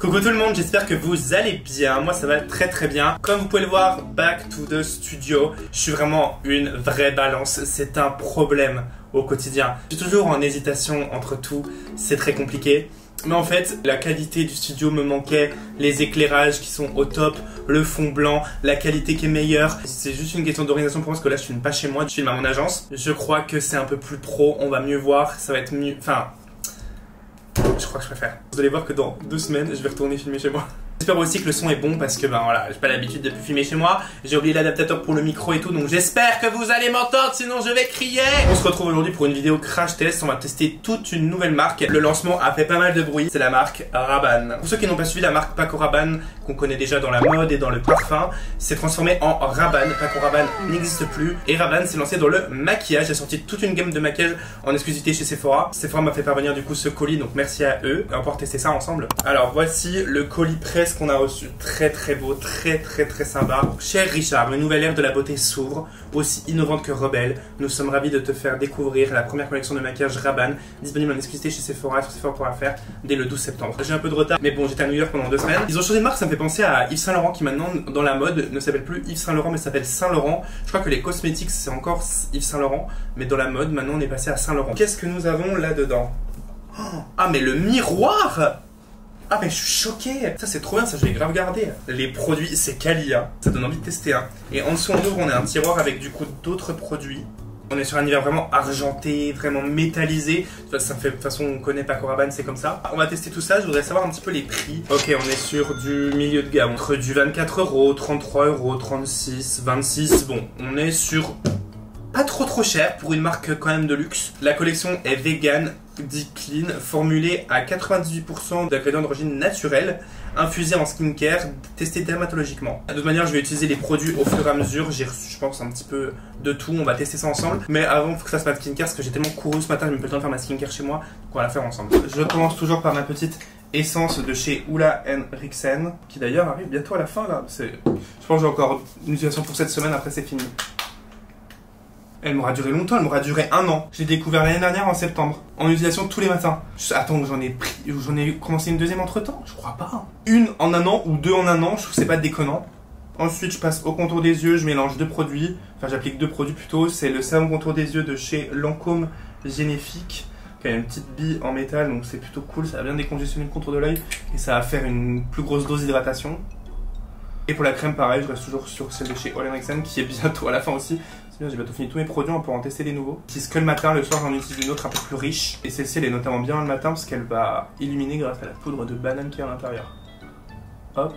Coucou tout le monde, j'espère que vous allez bien, moi ça va très bien. Comme vous pouvez le voir, back to the studio, je suis vraiment une vraie balance, c'est un problème au quotidien. Je suis toujours en hésitation entre tout, c'est très compliqué. Mais en fait, la qualité du studio me manquait, les éclairages qui sont au top, le fond blanc, la qualité qui est meilleure. C'est juste une question d'organisation pour moi parce que là je filme pas chez moi, je filme à mon agence. Je crois que c'est un peu plus pro, on va mieux voir, ça va être mieux, enfin... Je crois que je préfère. Vous allez voir que dans 2 semaines, je vais retourner filmer chez moi. J'espère aussi que le son est bon parce que ben voilà, j'ai pas l'habitude de plus filmer chez moi. J'ai oublié l'adaptateur pour le micro et tout, donc j'espère que vous allez m'entendre, sinon je vais crier. On se retrouve aujourd'hui pour une vidéo crash test. On va tester toute une nouvelle marque. Le lancement a fait pas mal de bruit. C'est la marque Rabanne. Pour ceux qui n'ont pas suivi, la marque Paco Rabanne, qu'on connaît déjà dans la mode et dans le parfum, s'est transformée en Rabanne. Paco Rabanne n'existe plus. Et Rabanne s'est lancé dans le maquillage. A sorti toute une gamme de maquillage en exclusivité chez Sephora. Sephora m'a fait parvenir du coup ce colis, donc merci à eux. On va pouvoir tester ça ensemble. Alors voici le colis presse qu'on a reçu. Très beau, très sympa. Cher Richard, une nouvelle ère de la beauté s'ouvre, aussi innovante que rebelle. Nous sommes ravis de te faire découvrir la première collection de maquillage Rabanne, disponible en exclusivité chez Sephora sur Sephora.fr dès le 12 septembre. J'ai un peu de retard, mais bon, j'étais à New York pendant 2 semaines. Ils ont changé de marque, ça me fait penser à Yves Saint Laurent qui maintenant dans la mode ne s'appelle plus Yves Saint Laurent mais s'appelle Saint Laurent. Je crois que les cosmétiques c'est encore Yves Saint Laurent, mais dans la mode maintenant on est passé à Saint Laurent. Qu'est-ce que nous avons là-dedans? Ah mais le miroir! Ah mais je suis choqué. Ça c'est trop bien, ça je vais grave garder. Les produits, c'est quali hein. Ça donne envie de tester hein. Et en dessous on ouvre, on a un tiroir avec du coup d'autres produits. On est sur un univers vraiment argenté, vraiment métallisé. Ça me fait, de toute façon on connaît Paco Rabanne, c'est comme ça. On va tester tout ça, je voudrais savoir un petit peu les prix. Ok, on est sur du milieu de gamme. Entre du 24 €, 33 €, 36, 26. Bon, on est sur... pas trop cher pour une marque quand même de luxe. La collection est vegan, dit clean, formulée à 98% d'ingrédients d'origine naturelle, infusée en skincare, testée dermatologiquement. De toute manière, je vais utiliser les produits au fur et à mesure. J'ai reçu, je pense, un petit peu de tout. On va tester ça ensemble. Mais avant, il faut que ça se fasse skincare parce que j'ai tellement couru ce matin, je n'ai pas le temps de faire ma skincare chez moi. Donc on va la faire ensemble. Je commence toujours par ma petite essence de chez Ulla Henriksen, qui d'ailleurs arrive bientôt à la fin là. Je pense que j'ai encore une utilisation pour cette semaine, après c'est fini. Elle m'aura duré longtemps, elle m'aura duré 1 an. Je l'ai découvert l'année dernière en septembre, en utilisation tous les matins. Attends, j'en ai commencé une deuxième entre temps? Je crois pas. Une en 1 an ou 2 en 1 an, je trouve que c'est pas déconnant. Ensuite, je passe au contour des yeux, je mélange 2 produits. Enfin, j'applique 2 produits plutôt. C'est le sérum contour des yeux de chez Lancôme Généfique, qui a une petite bille en métal, donc c'est plutôt cool. Ça va bien décongestionner le contour de l'œil et ça va faire une plus grosse dose d'hydratation. Et pour la crème, pareil, je reste toujours sur celle de chez Ulla Henriksen, qui est bientôt à la fin aussi. C'est bien, j'ai bientôt fini tous mes produits, on peut en tester des nouveaux. J'utilise que le matin, le soir j'en utilise une autre un peu plus riche. Et celle-ci elle est notamment bien le matin parce qu'elle va illuminer grâce à la poudre de banane qui est à l'intérieur. Hop.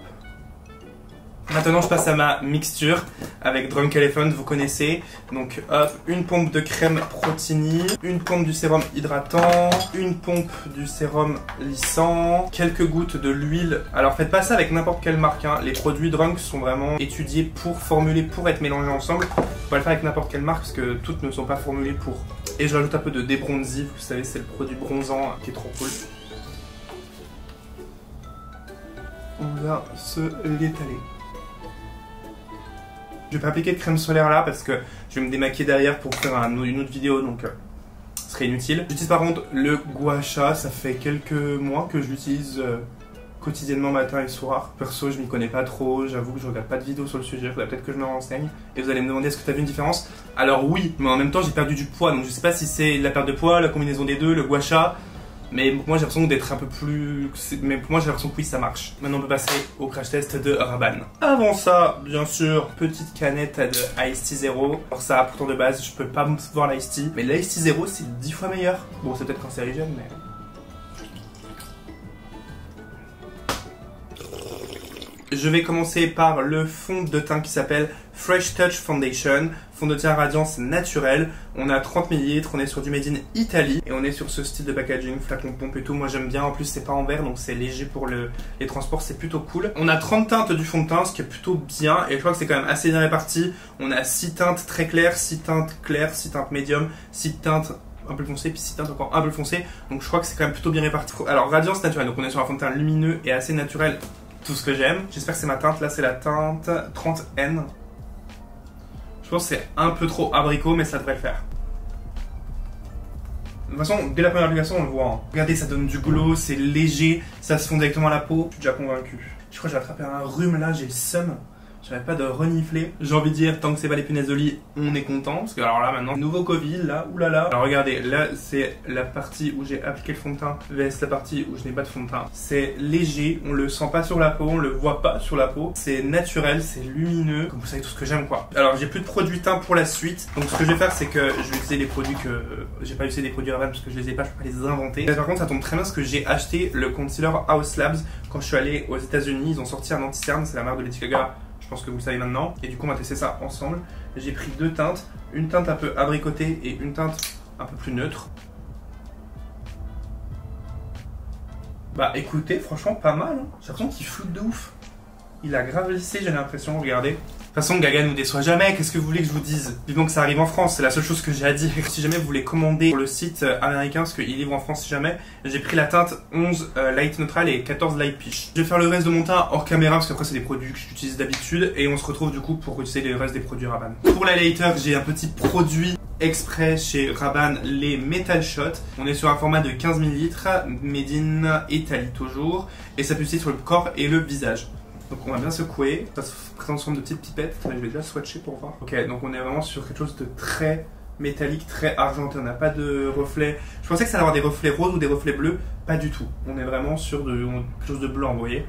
Maintenant je passe à ma mixture avec Drunk Elephant, vous connaissez. Donc hop, une pompe de crème Protini, une pompe du sérum hydratant, une pompe du sérum lissant, quelques gouttes de l'huile. Alors faites pas ça avec n'importe quelle marque hein. Les produits Drunk sont vraiment étudiés pour formuler, pour être mélangés ensemble. Faut pas le faire avec n'importe quelle marque parce que toutes ne sont pas formulées pour. Et je rajoute un peu de débronzi, vous savez c'est le produit bronzant qui est trop cool. On va se l'étaler. Je vais pas appliquer de crème solaire là parce que je vais me démaquiller derrière pour faire une autre vidéo donc ce serait inutile. J'utilise par contre le gua sha, ça fait quelques mois que je l'utilise quotidiennement matin et soir. Perso je m'y connais pas trop, j'avoue que je regarde pas de vidéos sur le sujet, il faudrait peut-être que je me renseigne. Et vous allez me demander est-ce que tu as vu une différence? Alors oui, mais en même temps j'ai perdu du poids donc je sais pas si c'est la perte de poids, la combinaison des deux, le gua sha. Mais moi j'ai l'impression d'être un peu plus... Mais pour moi j'ai l'impression que oui ça marche. Maintenant on peut passer au crash test de Rabanne. Avant ça, bien sûr, petite canette de Ice Tea Zero. Alors ça, pourtant de base, je peux pas voir l'Ice Tea. Mais l'Ice Tea Zero c'est 10 fois meilleur. Bon c'est peut-être cancérigène mais... Je vais commencer par le fond de teint qui s'appelle Fresh Touch Foundation. Fond de teint radiance naturelle. On a 30 ml, on est sur du Made in Italy. Et on est sur ce style de packaging, flacon pompe et tout. Moi j'aime bien, en plus c'est pas en verre donc c'est léger pour les transports, c'est plutôt cool. On a 30 teintes du fond de teint, ce qui est plutôt bien. Et je crois que c'est quand même assez bien réparti. On a 6 teintes très claires, 6 teintes claires, 6 teintes médium, 6 teintes un peu foncé, puis 6 teintes encore un peu foncé. Donc je crois que c'est quand même plutôt bien réparti. Alors radiance naturelle, donc on est sur un fond de teint lumineux et assez naturel. Tout ce que j'aime. J'espère que c'est ma teinte. Là, c'est la teinte 30N. Je pense que c'est un peu trop abricot, mais ça devrait le faire. De toute façon, dès la première application, on le voit. Hein. Regardez, ça donne du glow, c'est léger, ça se fond directement à la peau. Je suis déjà convaincu. Je crois que j'ai attrapé un rhume là, j'ai le seum. J'arrête pas de renifler. J'ai envie de dire, tant que c'est pas les punaises de lit, on est content. Parce que alors là maintenant, nouveau Covid, là, oulala. Alors regardez, là c'est la partie où j'ai appliqué le fond de teint vs la partie où je n'ai pas de fond de teint. C'est léger, on le sent pas sur la peau, on le voit pas sur la peau. C'est naturel, c'est lumineux. Comme vous savez tout ce que j'aime quoi. Alors j'ai plus de produits teint pour la suite. Donc ce que je vais faire c'est que je vais utiliser les produits que... j'ai pas utilisé des produits Rabanne parce que je les ai pas, je peux pas les inventer. Là, par contre ça tombe très bien parce que j'ai acheté le concealer House Labs. Quand je suis allé aux États-Unis, ils ont sorti un anti-cerne, c'est la marque de Lady Gaga. Je pense que vous le savez maintenant. Et du coup, on va tester ça ensemble. J'ai pris deux teintes. Une teinte un peu abricotée et une teinte un peu plus neutre. Bah écoutez, franchement pas mal. Hein. J'ai l'impression qu'il floute de ouf. Il a grave lissé, j'ai l'impression, regardez. De toute façon, Gaga nous déçoit jamais, qu'est-ce que vous voulez que je vous dise? Vivement que ça arrive en France, c'est la seule chose que j'ai à dire. Si jamais vous voulez commander sur le site américain, parce qu'il livre en France si jamais, j'ai pris la teinte 11 Light Neutral et 14 Light Peach. Je vais faire le reste de mon teint hors caméra, parce qu'après c'est des produits que j'utilise d'habitude, et on se retrouve du coup pour utiliser le reste des produits Rabanne. Pour l'highlighter, j'ai un petit produit exprès chez Rabanne, les Metal Shot. On est sur un format de 15 ml, made in Italie toujours, et ça peut utiliser sur le corps et le visage. Donc on va bien secouer, ça se présente sous forme de petites pipettes. Là, je vais déjà swatcher pour voir. Ok, donc on est vraiment sur quelque chose de très métallique, très argenté, on n'a pas de reflets. Je pensais que ça allait avoir des reflets roses ou des reflets bleus, pas du tout. On est vraiment sur quelque chose de blanc, vous voyez.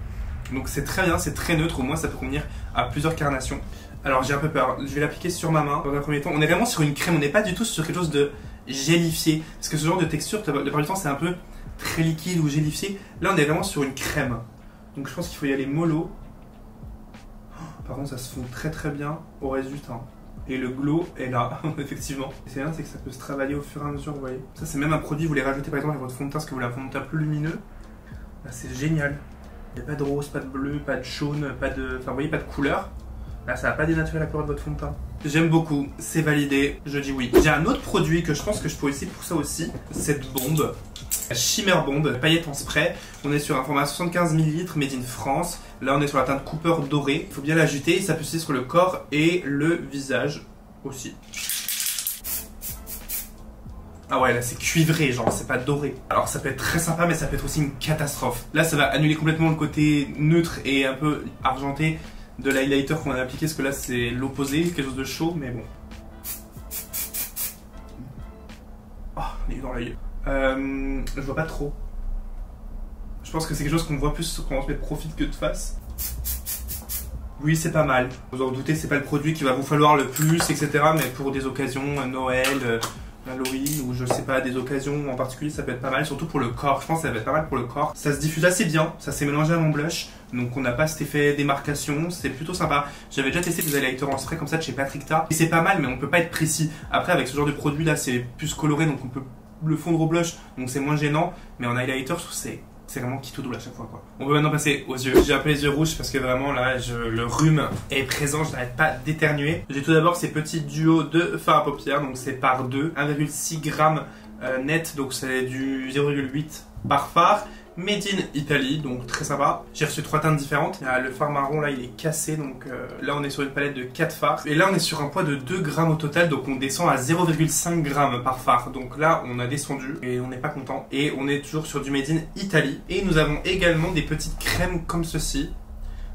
Donc c'est très bien, c'est très neutre, au moins ça peut convenir à plusieurs carnations. Alors j'ai un peu peur, je vais l'appliquer sur ma main dans un premier temps. On est vraiment sur une crème, on n'est pas du tout sur quelque chose de gélifié. Parce que ce genre de texture, la plupart du temps c'est un peu très liquide ou gélifié. Là on est vraiment sur une crème. Donc je pense qu'il faut y aller mollo. Par contre, ça se fond très très bien au résultat. Et le glow est là, effectivement. C'est bien, c'est que ça peut se travailler au fur et à mesure, vous voyez. Ça, c'est même un produit, vous les rajoutez par exemple à votre fond de teint, parce que vous voulez un fond de teint plus lumineux. Là, c'est génial. Il n'y a pas de rose, pas de bleu, pas de jaune, pas de... Enfin, vous voyez, pas de couleur. Là, ça va pas dénaturer la couleur de votre fond de teint. J'aime beaucoup, c'est validé, je dis oui. J'ai un autre produit que je pense que je pourrais utiliser pour ça aussi. Cette bombe. Shimmer Bomb, paillettes en spray. On est sur un format 75 ml made in France. Là on est sur la teinte Cooper dorée. Il faut bien l'agiter, ça peut s'utiliser sur le corps et le visage aussi. Ah ouais, là c'est cuivré, genre c'est pas doré. Alors ça peut être très sympa mais ça peut être aussi une catastrophe. Là ça va annuler complètement le côté neutre et un peu argenté de l'highlighter qu'on a appliqué, parce que là c'est l'opposé, quelque chose de chaud mais bon. Oh, on est dans l'œil. Je vois pas trop. Je pense que c'est quelque chose qu'on voit plus quand on se met de profil que de face. Oui, c'est pas mal. Vous en doutez, c'est pas le produit qui va vous falloir le plus, etc. Mais pour des occasions, Noël, Halloween, ou je sais pas, des occasions en particulier, ça peut être pas mal. Surtout pour le corps, je pense que ça va être pas mal pour le corps. Ça se diffuse assez bien, ça s'est mélangé à mon blush. Donc on n'a pas cet effet démarcation, c'est plutôt sympa. J'avais déjà testé des highlighters en spray comme ça de chez Patrick Ta. Et c'est pas mal, mais on peut pas être précis. Après, avec ce genre de produit là, c'est plus coloré, donc on peut le fondre au blush, donc c'est moins gênant, mais en highlighter, je trouve c'est vraiment qui tout double à chaque fois quoi. On peut maintenant passer aux yeux. J'ai un peu les yeux rouges parce que vraiment là, le rhume est présent, je n'arrête pas d'éternuer. J'ai tout d'abord ces petits duos de fard à paupières, donc c'est par 2, 1,6 g net, donc c'est du 0,8 par fard. Made in Italy, donc très sympa. J'ai reçu 3 teintes différentes. Le fard marron là il est cassé, donc là on est sur une palette de 4 fards. Et là on est sur un poids de 2 grammes au total, donc on descend à 0,5 g par fard. Donc là on a descendu et on n'est pas content. Et on est toujours sur du Made in Italy. Et nous avons également des petites crèmes comme ceci.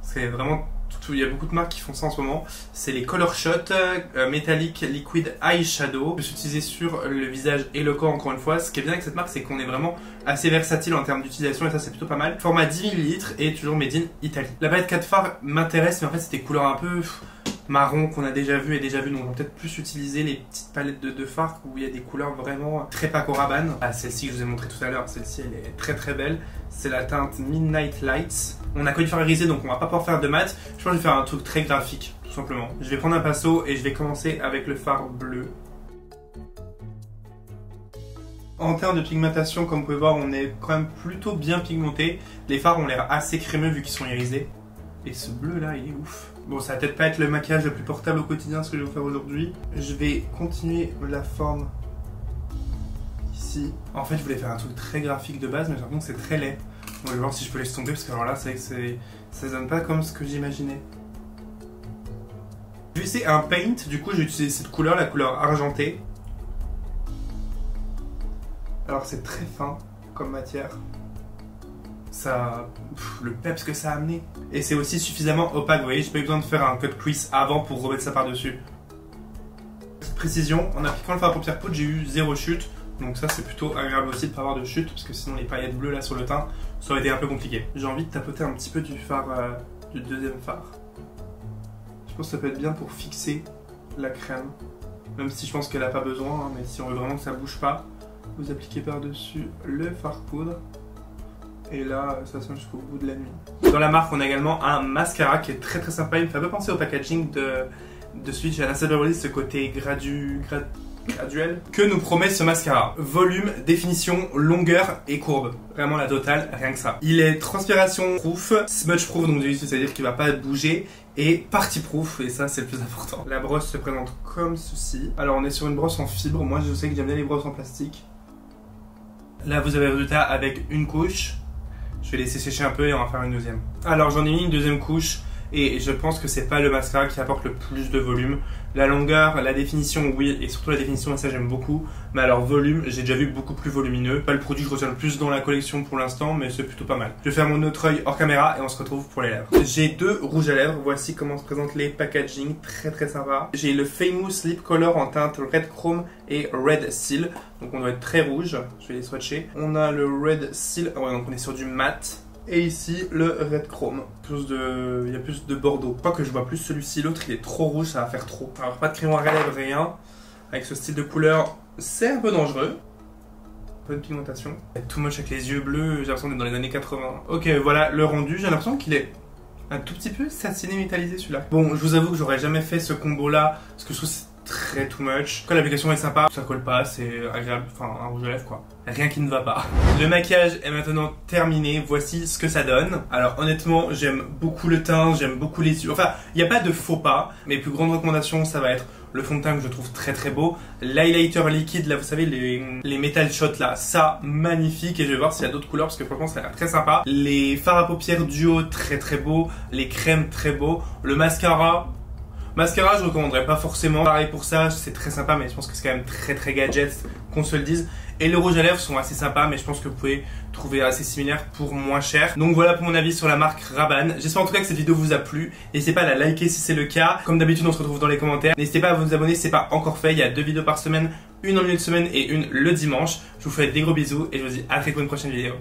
C'est vraiment... Il y a beaucoup de marques qui font ça en ce moment. C'est les Color Shot Metallic Liquid Eyeshadow. Je peux s'utiliser sur le visage et le corps encore une fois. Ce qui est bien avec cette marque, c'est qu'on est vraiment assez versatile en termes d'utilisation et ça c'est plutôt pas mal. Format 10 ml et toujours made in Italy. La palette 4 fards m'intéresse, mais en fait c'est des couleurs un peu marron qu'on a déjà vu donc on va peut-être plus utiliser les petites palettes de fards où il y a des couleurs vraiment très Paco Rabanne. Ah, celle-ci que je vous ai montré tout à l'heure, celle-ci elle est très très belle. C'est la teinte Midnight Lights. On a que du fard irisé donc on va pas pouvoir faire de mat. Je pense que je vais faire un truc très graphique tout simplement. Je vais prendre un pinceau et je vais commencer avec le fard bleu. En termes de pigmentation, comme vous pouvez voir, on est quand même plutôt bien pigmenté. Les fards ont l'air assez crémeux vu qu'ils sont irisés. Et ce bleu là, il est ouf. Bon, ça va peut-être pas être le maquillage le plus portable au quotidien, ce que je vais vous faire aujourd'hui. Je vais continuer la forme ici. En fait, je voulais faire un truc très graphique de base, mais j'ai l'impression que c'est très laid. On va voir si je peux laisser tomber, parce que alors là, c'est vrai que ça donne pas comme ce que j'imaginais. Je vais essayer un paint, du coup j'ai utilisé cette couleur, la couleur argentée. Alors c'est très fin comme matière. Ça, le peps que ça a amené. Et c'est aussi suffisamment opaque, vous voyez, j'ai pas eu besoin de faire un cut crease avant pour remettre ça par-dessus. Petite précision, en appliquant le fard à paupières poudre, j'ai eu 0 chute. Donc ça c'est plutôt agréable aussi de pas avoir de chute, parce que sinon les paillettes bleues là sur le teint, ça aurait été un peu compliqué. J'ai envie de tapoter un petit peu du fard, du deuxième fard. Je pense que ça peut être bien pour fixer la crème. Même si je pense qu'elle a pas besoin, hein, mais si on veut vraiment que ça bouge pas, vous appliquez par-dessus le fard poudre. Et là, ça sent jusqu'au bout de la nuit. Dans la marque, on a également un mascara qui est très très sympa. Il me fait un peu penser au packaging de Switch à Anastasia Beverly, ce côté graduel que nous promet ce mascara. Volume, définition, longueur et courbe. Vraiment la totale, rien que ça. Il est transpiration proof, smudge proof, donc c'est-à-dire qu'il va pas bouger, et party proof, et ça c'est le plus important. La brosse se présente comme ceci. Alors on est sur une brosse en fibre. Moi je sais que j'aime bien les brosses en plastique. Là vous avez le résultat avec une couche. Je vais laisser sécher un peu et on va faire une deuxième. Alors j'en ai mis une deuxième couche et je pense que c'est pas le mascara qui apporte le plus de volume. La longueur, la définition, oui, et surtout la définition, ça j'aime beaucoup. Mais alors volume, j'ai déjà vu beaucoup plus volumineux. Pas le produit que je retiens le plus dans la collection pour l'instant, mais c'est plutôt pas mal. Je vais faire mon autre œil hors caméra et on se retrouve pour les lèvres. J'ai 2 rouges à lèvres, voici comment se présentent les packaging, très très sympa. J'ai le Famous Lip Color en teinte Red Chrome et Red Seal. Donc on doit être très rouge, je vais les swatcher. On a le Red Seal, ouais, donc on est sur du mat. Et ici le Red Chrome, il y a plus de bordeaux. Pas que je vois plus celui-ci, l'autre il est trop rouge, ça va faire trop. Alors pas de crayon à lèvres, rien. Avec ce style de couleur, c'est un peu dangereux. Un peu de pigmentation. Too much avec les yeux bleus, j'ai l'impression d'être dans les années 80. Ok, voilà le rendu, j'ai l'impression qu'il est un tout petit peu satiné métallisé celui-là. Bon, je vous avoue que j'aurais jamais fait ce combo là, parce que je trouve que c'est très too much. Quand l'application est sympa, ça colle pas, c'est agréable, enfin un rouge à lèvres quoi. Rien qui ne va pas. Le maquillage est maintenant terminé, voici ce que ça donne. Alors honnêtement, j'aime beaucoup le teint, j'aime beaucoup les yeux. Enfin, il n'y a pas de faux pas. Mes plus grandes recommandations, ça va être le fond de teint que je trouve très très beau. L'highlighter liquide, là vous savez, les metal shots là, ça magnifique. Et je vais voir s'il y a d'autres couleurs parce que franchement ça a l'air très sympa. Les fards à paupières duo, très très beau. Les crèmes, très beau. Le mascara, je recommanderais pas forcément. Pareil pour ça, c'est très sympa, mais je pense que c'est quand même très très gadget, qu'on se le dise. Et les rouges à lèvres sont assez sympas, mais je pense que vous pouvez trouver assez similaire pour moins cher. Donc voilà pour mon avis sur la marque Rabanne. J'espère en tout cas que cette vidéo vous a plu. N'hésitez pas à la liker si c'est le cas. Comme d'habitude, on se retrouve dans les commentaires. N'hésitez pas à vous abonner si c'est pas encore fait. Il y a 2 vidéos par semaine, une en milieu de semaine et une le dimanche. Je vous fais des gros bisous et je vous dis à très vite pour une prochaine vidéo.